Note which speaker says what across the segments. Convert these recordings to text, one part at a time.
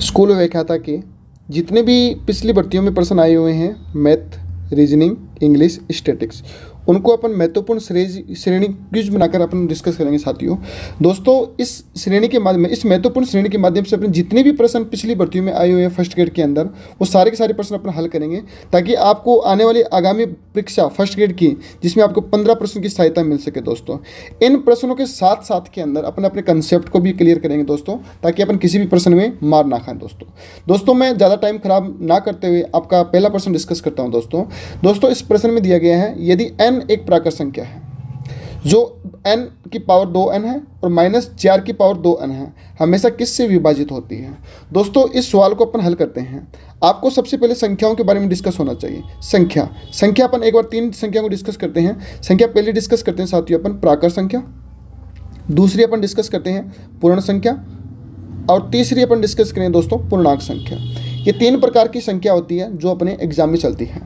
Speaker 1: School में देखा था कि जितने भी पिछली भर्तियों में प्रश्न आए हुए हैं मैथ, रीजनिंग, इंग्लिश, स्टैटिक्स, उनको अपन महत्वपूर्ण श्रेणी क्विज बनाकर अपन डिस्कस करेंगे साथियों। दोस्तों इस श्रेणी के माध्यम में, इस महत्वपूर्ण श्रेणी के माध्यम से अपन जितने भी प्रश्न पिछली भर्तियों में आए हुए हैं फर्स्ट ग्रेड के अंदर, वो सारे के सारे प्रश्न अपन हल करेंगे, ताकि आपको आने वाली आगामी परीक्षा फर्स्ट ग्रेड की, जिसमें आपको 15 प्रश्न की सहायता मिल सके दोस्तों। इन प्रश्नों के साथ साथ के अंदर अपन अपने कंसेप्ट को भी क्लियर करेंगे दोस्तों, ताकि अपन किसी भी प्रश्न में मार ना खाएं दोस्तों मैं ज़्यादा टाइम खराब ना करते हुए आपका पहला प्रश्न डिस्कस करता हूं दोस्तों इस प्रश्न में दिया गया है, यदि n एक प्राकृत संख्या है जो n की पावर 2n है और -4 की पावर 2n है, हमेशा किससे विभाजित होती है। दोस्तों इस सवाल को अपन हल करते हैं। आपको सबसे पहले संख्याओं के बारे में डिस्कस होना चाहिए। संख्या अपन एक बार 3 संख्या को डिस्कस करते हैं। संख्या पहले डिस्कस करते हैं साथियों अपन प्राकृत संख्या, दूसरी अपन डिस्कस करते हैं पूर्ण संख्या, और तीसरी अपन डिस्कस करें दोस्तों पूर्णांक संख्या। ये 3 प्रकार की संख्या होती है जो अपने एग्जाम में चलती है।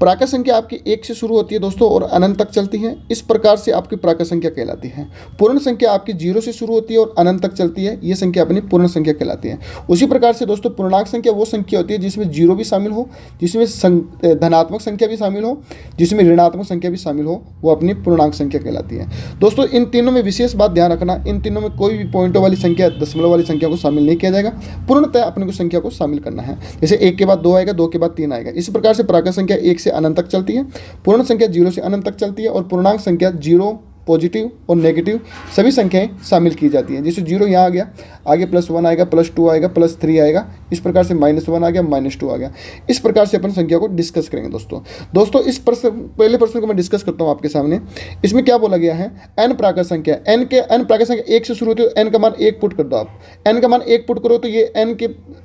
Speaker 1: प्राकृत संख्या आपकी 1 से शुरू होती है दोस्तों और अनंत तक चलती है, इस प्रकार से आपकी प्राकृत संख्या कहलाती है। पूर्ण संख्या आपकी 0 से शुरू होती है और अनंत तक चलती है, ये संख्या अपनी पूर्ण संख्या कहलाती है। उसी प्रकार से दोस्तों पूर्णांक संख्या वो संख्या होती है जिसमें 0 भी शामिल हो, जिसमें धनात्मक संख्या भी शामिल हो, जिसमें ऋणात्मक संख्या भी शामिल हो, वो अपनी पूर्णांक संख्या कहलाती है। दोस्तों इन तीनों में विशेष बात ध्यान रखना, इन तीनों में कोई भी पॉइंटों वाली संख्या, दशमलव वाली संख्या को शामिल नहीं किया जाएगा। पूर्णतः अपने को संख्या को शामिल करना है। जैसे 1 के बाद 2 आएगा, 2 के बाद 3 आएगा। इसी प्रकार से प्राकृत संख्या 1 से अनंत तक चलती है, पूर्ण संख्या 0 से अनंत तक चलती है, और पूर्णांक संख्या 0, पॉजिटिव और नेगेटिव सभी संख्याएं शामिल की जाती हैं। जैसे 0 यहाँ आ गया, आगे +1 आएगा, +2 आएगा, +3 आएगा, इस प्रकार से -1 आ गया, -2 आ गया। इस प्रकार से अपन संख्या को डिस्कस करेंगे दोस्तों इस पहले प्रश्न को मैं डिस्कस करता हूँ आपके सामने। इसमें क्या बोला गया है, n प्राकृत संख्या, n प्राकृत संख्या 1 से शुरू होती है, n का मान 1 पुट कर दो आप। n का मान 1 पुट करो तो ये n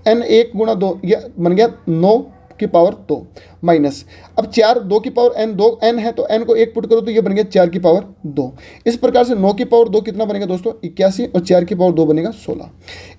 Speaker 1: 1 गुणा 2 ये बन गया 9 की पावर 2 माइनस, अब 4 2 की पावर n 2n है तो n को 1 पुट करो तो ये बन गया 4 की पावर 2। इस प्रकार से 9 की पावर 2 कितना बनेगा दोस्तों 81, और 4 की पावर 2 बनेगा 16।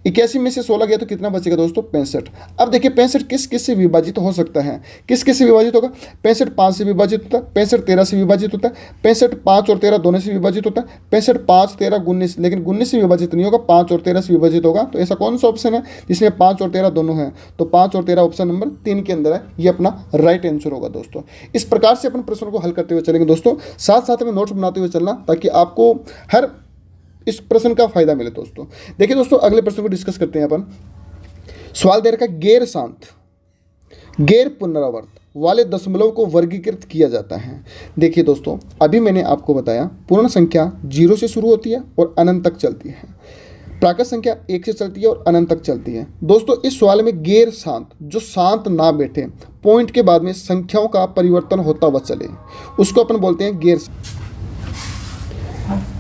Speaker 1: 81 में से 16 गया तो कितना बचेगा दोस्तों 65। अब देखिए 65 किस से विभाजित हो सकता है, किस से विभाजित होगा। 65 5 से विभाजित होता है, 65 13 से विभाजित होता है, 65 5 और 13 दोनों से विभाजित होता है, 65 5 13 19, लेकिन 19 से विभाजित नहीं होगा, 5 और 13 से विभाजित होगा। तो ऐसा कौन सा ऑप्शन है जिसमें 5 और 13 दोनों हैं, तो 5 और 13 ऑप्शन नंबर 3 के अंदर है, ये अपना राइट आंसर होगा दोस्तों। इस प्रकार से अपन प्रश्नों को हल करते हुए चलेंगे दोस्तों, साथ साथ में नोट्स बनाते हुए चलना, ताकि आपको हर इस प्रश्न का फायदा मिले दोस्तों। देखिए दोस्तों अगले प्रश्न को डिस्कस करते हैं अपन। सवाल दे रखा गैर शांत, गैर पुनरावर्त वाले दशमलव को वर्गीकृत किया जाता है। देखिए दोस्तों अभी मैंने आपको बताया पूर्ण संख्या 0 से शुरू होती है और अनंत तक चलती है, प्राकृत संख्या 1 से चलती है और अनंत तक चलती है। दोस्तों इस सवाल में गैर शांत, जो शांत ना बैठे, पॉइंट के बाद में संख्याओं का परिवर्तन होता हुआ चले, उसको अपन बोलते हैं गैर।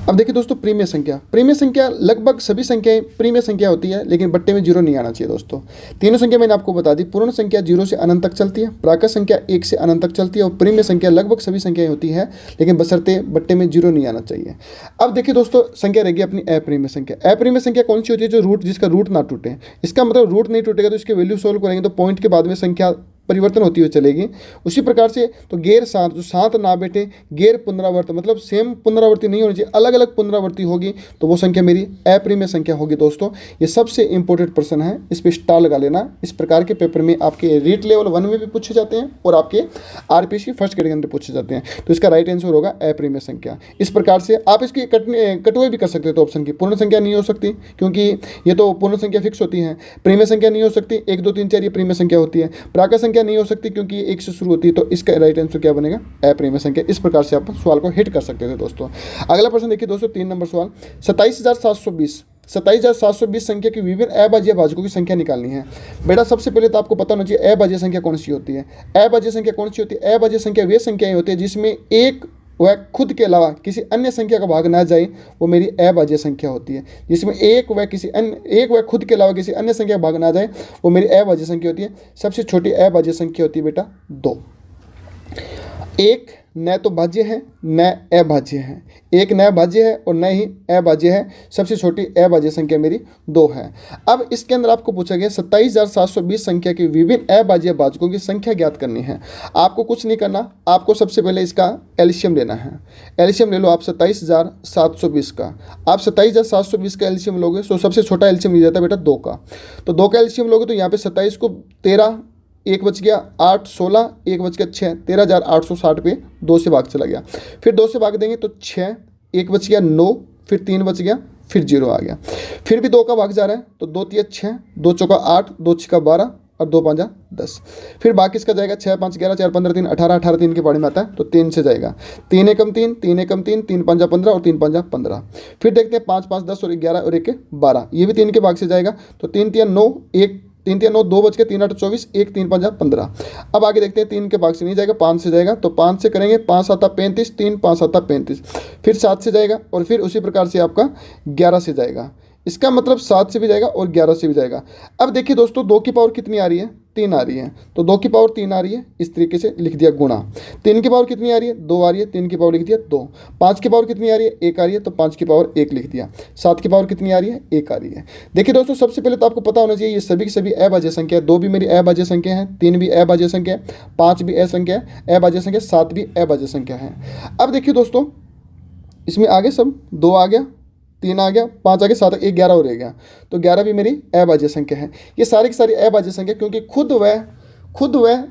Speaker 1: अब देखिए दोस्तों प्रीमिय संख्या लगभग सभी संख्याएं प्रीमिय संख्या होती है, लेकिन बट्टे में 0 नहीं आना चाहिए दोस्तों। तीनों संख्या मैंने आपको बता दी। पूर्ण संख्या 0 से अनंत तक चलती है, प्राकृत संख्या 1 से अनंत तक चलती है, और प्रीमिय संख्या लगभग सभी संख्याएं होती है, लेकिन बशर्ते बट्टे में 0 नहीं आना चाहिए। अब देखिए दोस्तों संख्या रहेगी अपनी अप्रीमिय संख्या। अप्रीमिय संख्या कौन सी होती है, जो जिसका रूट ना टूटे। इसका मतलब रूट नहीं टूटेगा तो इसके वैल्यू सोल्व करेंगे तो पॉइंट के बाद में संख्या परिवर्तन होती हुई चलेगी। उसी प्रकार से तो गैर शांत, जो शांत ना बैठे, गैर पुनरावर्त मतलब सेम पुनरावृत्ति नहीं होनी चाहिए, अलग अलग पुनरावृत्ति होगी, तो वो संख्या मेरी अप्रीमिय संख्या होगी दोस्तों। ये सबसे इंपॉर्टेंट प्रश्न है, इस पर स्टार लगा लेना। इस प्रकार के पेपर में आपके रीट लेवल 1 में भी पूछे जाते हैं और आपके आरपीएससी फर्स्ट ग्रेड के अंदर पूछे जाते हैं। तो इसका राइट आंसर होगा अप्रीमिय संख्या। इस प्रकार से आप इसकी कटुए भी कर सकते हो ऑप्शन की। पूर्ण संख्या नहीं हो सकती क्योंकि ये तो पूर्ण संख्या फिक्स होती है। प्रीमिय संख्या नहीं हो सकती, 1 2 3 4 ये प्रीमिय संख्या होती है। प्राकृत संख्या नहीं हो सकती क्योंकि 1 से शुरू होती है, तो इसका राइट आंसर क्या बनेगा अप्रीमिय संख्या। इस प्रकार से आप सवाल को हिट कर सकते थे दोस्तों। अगला प्रश्न देखिए दोस्तों 3 नंबर सवाल। 27,720 संख्या की विभिन्न अभाज्य भाजकों की संख्या निकालनी है। बेटा सबसे पहले तो आपको पता होना चाहिए अभाज्य संख्या कौन सी होती है। अभाज्य संख्या कौन सी होती है, अभाज्य संख्या वे संख्याएं होती है जिसमें एक वह खुद के अलावा किसी अन्य संख्या का भाग ना जाए, वो मेरी अभाज्य संख्या होती है। जिसमें एक वह खुद के अलावा किसी अन्य संख्या का भाग ना जाए, वो मेरी अभाज्य संख्या होती है। सबसे छोटी अभाज्य संख्या होती है बेटा 2। 1 न तो भाज्य है न अभाज्य है, एक न भाज्य है और न ही अभाज्य है। सबसे छोटी अभाज्य संख्या मेरी 2 है। अब इसके अंदर आपको पूछा गया 27,720 संख्या के विभिन्न अभाज्य भाजकों की संख्या ज्ञात करनी है। आपको कुछ नहीं करना, आपको सबसे पहले इसका एलसीएम लेना है। एलसीएम ले लो आप 27,720 का। आप 27,720 का एलसीएम लोगे तो सबसे छोटा एलसीएम लिया जाता है बेटा 2 का। तो 2 का एलसीएम लोगे तो यहाँ पे 27 को 13, एक बच गया 8, 16, एक बच गया 6, 13,860 पे 2 से भाग चला गया। फिर 2 से भाग देंगे तो 6, एक बच गया 9, फिर 3 बच गया, फिर 0 आ गया। फिर भी 2 का भाग जा रहा है तो 2 तिया 6, 2 चौका 8, 2 छिका 12 और 2 पाँचा 10। फिर बाकी इसका जाएगा 6 5 11, 4 15 3 18, 18 3 के पानी में आता है तो 3 से जाएगा। 3 एकम 3, 3 एकम 3, 3 पंजा 15 और 3 पंजा 15। फिर देखते हैं 5 5 10 और 11 और 1 12, ये भी 3 के भाग से जाएगा तो 3 तिया 9, 1 3 तिया 9, 2 बच के 3 8 24, 1 3 पंजा 15। अब आगे देखते हैं 3 के भाग से नहीं जाएगा, 5 से जाएगा तो 5 से करेंगे 5 7 35, 3 5 7 35। फिर 7 से जाएगा और फिर उसी प्रकार से आपका 11 से जाएगा। इसका मतलब 7 से भी जाएगा और 11 से भी जाएगा। अब देखिए दोस्तों 2 की पावर कितनी आ रही है, 3 आ रही है, तो 2 की पावर 3 आ रही है, इस तरीके से लिख दिया गुणा। 3 की पावर कितनी आ रही है, 2 आ रही है, 3 की पावर लिख दिया 2। 5 की पावर कितनी आ रही है, 1 आ रही है, तो 5 की पावर 1 लिख दिया। 7 की पावर कितनी आ रही है, 1 आ रही है। देखिए दोस्तों सबसे पहले तो आपको पता होना चाहिए ये सभी की सभी अभाज्य संख्या है। 2 भी मेरी अभाज्य संख्या है, 3 भी अभाज्य संख्या है, 5 भी अभाज्य संख्या, 7 भी अभाज्य संख्या है। अब देखिए दोस्तों इसमें आगे सब 2 आ गया, 3 आ गया, 5 आ गया, 7 1 11 और रह गया, तो 11 भी मेरी अभाज्य संख्या है। ये सारी की सारी अभाज्य संख्या, क्योंकि खुद वह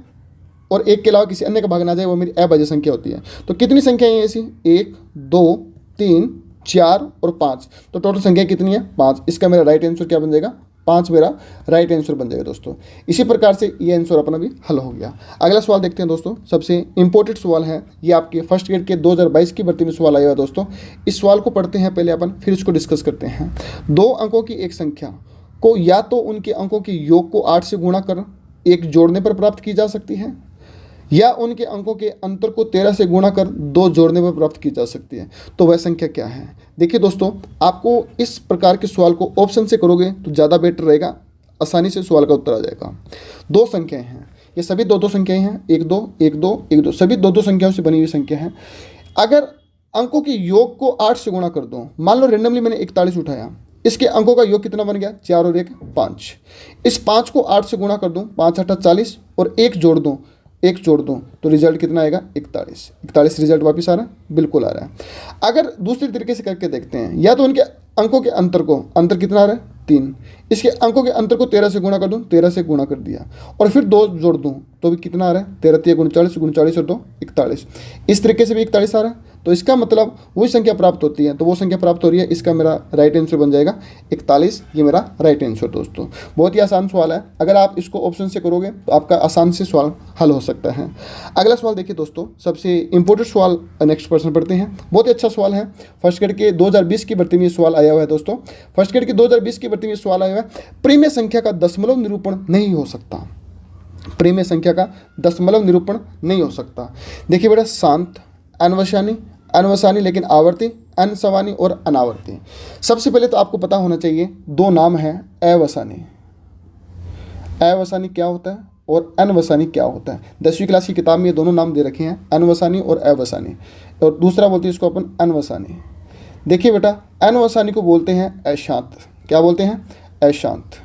Speaker 1: और 1 के अलावा किसी अन्य का भाग ना जाए वो मेरी अभाज्य संख्या होती है। तो कितनी संख्या है ऐसी, 1 2 3 4 और 5, तो टोटल संख्या कितनी है 5। इसका मेरा राइट आंसर क्या बन जाएगा, 5 मेरा राइट आंसर बन जाएगा दोस्तों। इसी प्रकार से ये आंसर अपना भी हल हो गया। अगला सवाल देखते हैं दोस्तों, सबसे इंपॉर्टेंट सवाल है ये, आपके फर्स्ट ग्रेड के 2022 की भर्ती में सवाल आया हुआ दोस्तों। इस सवाल को पढ़ते हैं पहले अपन, फिर इसको डिस्कस करते हैं। 2 अंकों की एक संख्या को या तो उनके अंकों के योग को 8 से गुणा कर 1 जोड़ने पर प्राप्त की जा सकती है, या उनके अंकों के अंतर को 13 से गुणा कर 2 जोड़ने पर प्राप्त की जा सकती है। तो वह संख्या क्या है। देखिए दोस्तों आपको इस प्रकार के सवाल को ऑप्शन से करोगे तो ज़्यादा बेटर रहेगा, आसानी से सवाल का उत्तर आ जाएगा। 2 संख्याएं हैं, ये सभी 2 संख्याएं हैं, 1 2 1 2 1 2, सभी 2 संख्याओं से बनी हुई संख्या है। अगर अंकों के योग को 8 से गुणा कर दो, मान लो रेंडमली मैंने 41 उठाया, इसके अंकों का योग कितना बन गया, 4 और 1 5। इस 5 को 8 से गुणा कर दूँ, 5 8 40 और 1 जोड़ दूँ, 1 जोड़ दूँ तो रिजल्ट कितना आएगा 41। 41 रिजल्ट वापस आ रहा है, बिल्कुल आ रहा है। अगर दूसरी तरीके से करके देखते हैं, या तो उनके अंकों के अंतर कितना आ रहा है 3, इसके अंकों के अंतर को 13 से गुणा कर दूँ, 13 से गुणा कर दिया और फिर 2 जोड़ दूँ तो भी कितना आ रहा है 13 3 39, 39 और 2 41। इस तरीके से भी 41 आ रहा है, तो इसका मतलब वही संख्या प्राप्त होती है, तो वो संख्या प्राप्त हो रही है। इसका मेरा राइट आंसर बन जाएगा 41, ये मेरा राइट आंसर दोस्तों। बहुत ही आसान सवाल है, अगर आप इसको ऑप्शन से करोगे तो आपका आसान से सवाल हल हो सकता है। अगला सवाल देखिए दोस्तों, सबसे इंपॉर्टेंट सवाल नेक्स्ट प्रश्न पढ़ते हैं। बहुत ही अच्छा सवाल है, फर्स्ट ग्रेड के 2020 की भर्ती में ये सवाल आया हुआ है दोस्तों। फर्स्ट ग्रेड के 2020 की भर्ती में सवाल आया हुआ है, प्रीमेय संख्या का दशमलव निरूपण नहीं हो सकता। प्रीमेय संख्या का दशमलव निरूपण नहीं हो सकता। देखिए बेटा, शांत, अनवसानी लेकिन आवर्ती, अनसवानी और अनावर्ती। सबसे पहले तो आपको पता होना चाहिए 2 नाम हैं अवसानी। अवसानी क्या होता है और अनवसानी क्या होता है। 10वीं क्लास की किताब में ये दोनों नाम दे रखे हैं, अनवसानी और अवसानी, और दूसरा बोलते हैं इसको अपन अनवसानी। देखिए बेटा, अनवसानी को बोलते हैं अशांत। क्या बोलते हैं, अशांत।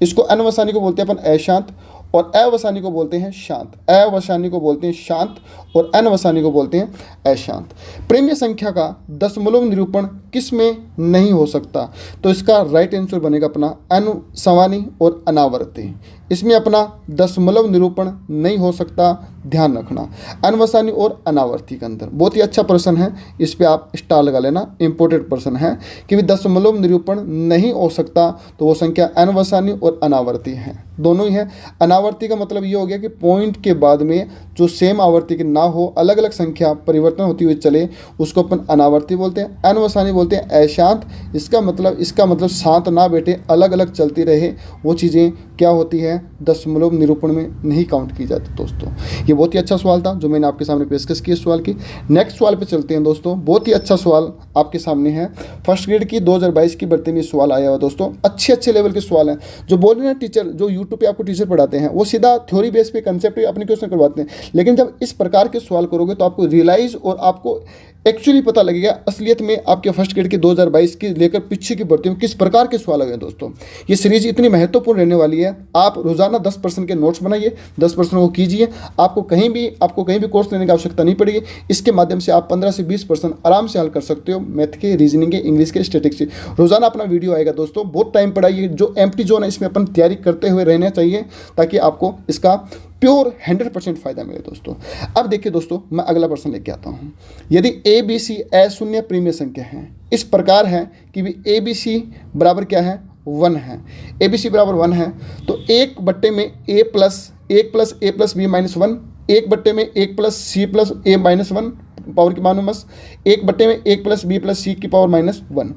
Speaker 1: इसको अनवसानी को बोलते हैं अपन अशांत, और अवसानी को बोलते हैं शांत। अवसानी को बोलते हैं शांत और अनवसानी को बोलते हैं अशांत। प्रीमेय संख्या का दशमलव निरूपण किस में नहीं हो सकता, तो इसका राइट आंसर बनेगा अपना अनसवानी और अनावर्ती। इसमें अपना दशमलव निरूपण नहीं हो सकता, ध्यान रखना, अनवसानी और अनावर्ती के अंदर। बहुत ही अच्छा प्रश्न है, इस पे आप स्टार लगा लेना, इंपॉर्टेंट प्रश्न है कि भी दशमलव निरूपण नहीं हो सकता, तो वो संख्या अनवसानी और अनावर्ती है, दोनों ही है। अनावर्ती का मतलब ये हो गया कि पॉइंट के बाद में जो सेम आवर्ती के ना हो, अलग अलग संख्या परिवर्तन होती हुई चले, उसको अपन अनावर्ती बोलते हैं। अनवसानी बोलते हैं अशांत। इसका मतलब शांत ना बैठे, अलग अलग चलती रहे, वो चीज़ें क्या होती है, दशमलव निरूपण में नहीं काउंट की जाती दोस्तों। ये बहुत ही अच्छा सवाल था जो मैंने आपके सामने पेशकश की इस सवाल की। नेक्स्ट सवाल पे चलते हैं दोस्तों। बहुत ही अच्छा सवाल आपके सामने है, फर्स्ट ग्रेड की 2022 की भर्ती में सवाल आया हुआ दोस्तों। अच्छे लेवल के सवाल हैं। जो बोल रहे हैं टीचर, जो यूट्यूब पे आपको टीचर पढ़ाते हैं, वो सीधा थ्योरी बेस पे कंसेप्ट अपने क्वेश्चन करवाते हैं, लेकिन जब इस प्रकार के सवाल करोगे तो आपको रियलाइज और आपको एक्चुअली पता लगेगा असलियत में आपके फर्स्ट ग्रेड की 2022 की लेकर पीछे की भर्ती में किस प्रकार के सवाल आ गए दोस्तों। ये सीरीज इतनी महत्वपूर्ण रहने वाली है। आप रोजाना 10% के नोट्स बनाइए, 10% वो कीजिए। आपको कहीं भी कोर्स लेने की आवश्यकता नहीं पड़ेगी। इसके माध्यम से आप 15 से 20% आराम से हल कर सकते हो, मैथ के, रीजनिंग के, इंग्लिश के, स्टैटिक्स के। रोजाना अपना वीडियो आएगा दोस्तों। बहुत टाइम पढ़ाइए। जो एम्प्टी जोन है इसमें अपन तैयारी करते हुए रहना चाहिए ताकि आपको इसका प्योर 100% फायदा मिले दोस्तों। अब देखिए दोस्तों, मैं अगला प्रश्न लेके आता हूँ। यदि ए बी सी अशून्य प्रीमिय संख्या है, इस प्रकार है कि भी ए बी सी बराबर क्या है, 1 है। ए बी सी बराबर 1 है तो 1/में a plus 1 plus a plus b minus 1, 1/में 1 plus c plus a minus 1 power की मानो मस, 1/में 1 प्लस b प्लस c की पावर माइनस 1।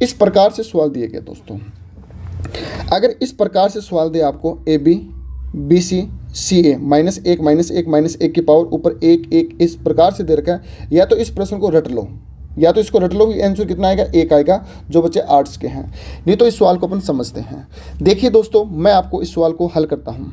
Speaker 1: इस प्रकार से सवाल दिए गए दोस्तों। अगर इस प्रकार से सवाल दे आपको ए बी बी सी सी ए -1 -1 की पावर ऊपर 1 इस प्रकार से दे रखा है, या तो इस प्रश्न को रट लो, या तो इसको रट लो, आंसर कितना आएगा, 1 आएगा, जो बच्चे आर्ट्स के हैं। नहीं तो इस सवाल को अपन समझते हैं। देखिए दोस्तों, मैं आपको इस सवाल को हल करता हूँ।